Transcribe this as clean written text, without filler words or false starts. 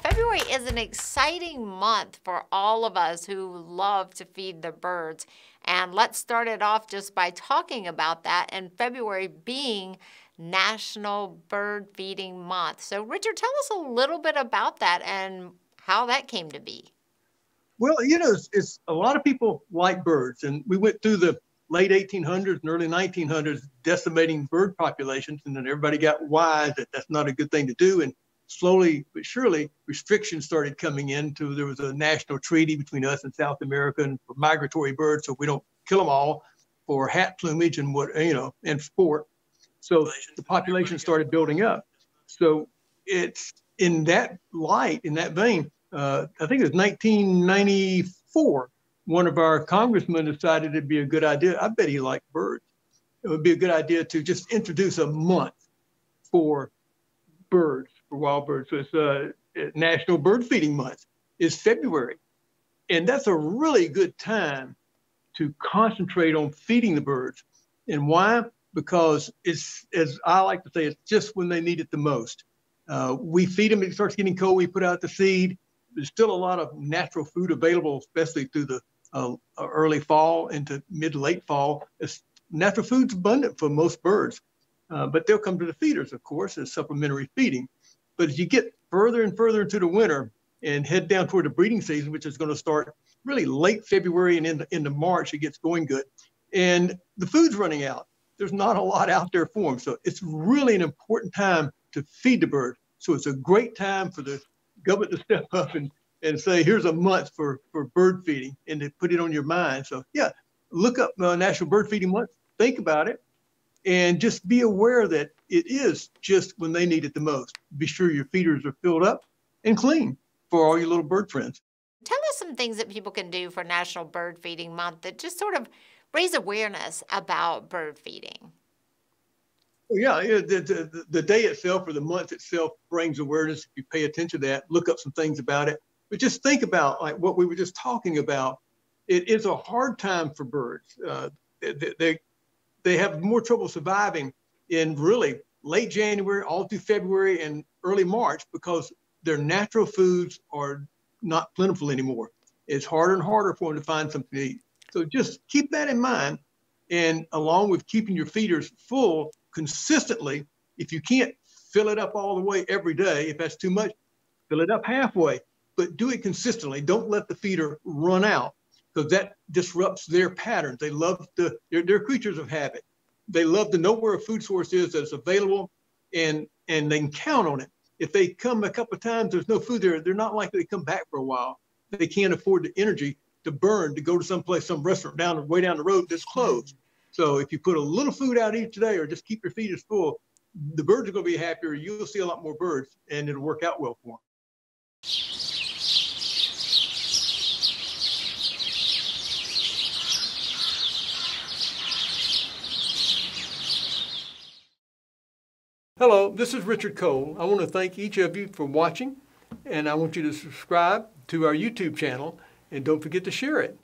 February is an exciting month for all of us who love to feed the birds. And let's start it off just by talking about that, and February being National Bird Feeding Month. So, Richard, tell us a little bit about that and how that came to be. Well, it's a lot of people like birds, and we went through the late 1800s and early 1900s decimating bird populations, and then everybody got wise that that's not a good thing to do. And slowly but surely, restrictions started coming in. There was a national treaty between us and South America and for migratory birds, so we don't kill them all for hat plumage and and sport. So the population started building up. So it's in that light, in that vein, I think it was 1994, one of our congressmen decided it'd be a good idea. I bet he liked birds. It would be a good idea to just introduce a month for birds, for wild birds. So it's National Bird Feeding Month is February. And that's a really good time to concentrate on feeding the birds. And why? Because it's, as I like to say, it's just when they need it the most. We feed them, it starts getting cold, we put out the seed. There's still a lot of natural food available, especially through the early fall into mid to late fall. Natural food's abundant for most birds, but they'll come to the feeders, of course, as supplementary feeding. But as you get further and further into the winter and head down toward the breeding season, which is going to start really late February and into March, it gets going good. And the food's running out. There's not a lot out there for them. So it's really an important time to feed the bird. So it's a great time for the government to step up and say, here's a month for bird feeding, and to put it on your mind. So yeah, look up National Bird Feeding Month, think about it, and just be aware that it is just when they need it the most. Be sure your feeders are filled up and clean for all your little bird friends. Tell us some things that people can do for National Bird Feeding Month that just sort of raise awareness about bird feeding. Yeah, the day itself or the month itself brings awareness. If you pay attention to that, look up some things about it. But just think about like what we were just talking about. It is a hard time for birds. They have more trouble surviving in really late January, all through February and early March, because their natural foods are not plentiful anymore. It's harder and harder for them to find something to eat. So just keep that in mind. And along with keeping your feeders full consistently, if you can't fill it up all the way every day, if that's too much, fill it up halfway, but do it consistently. Don't let the feeder run out, because that disrupts their patterns. They love they're creatures of habit. They love to know where a food source is that's available, and they can count on it. If they come a couple of times, there's no food there, they're not likely to come back for a while. They can't afford the energy to burn to go to someplace, some restaurant way down the road that's closed. So if you put a little food out each day, or just keep your feeders full, the birds are going to be happier. You'll see a lot more birds, and it'll work out well for them. Hello, this is Richard Cole. I want to thank each of you for watching, and I want you to subscribe to our YouTube channel, and don't forget to share it.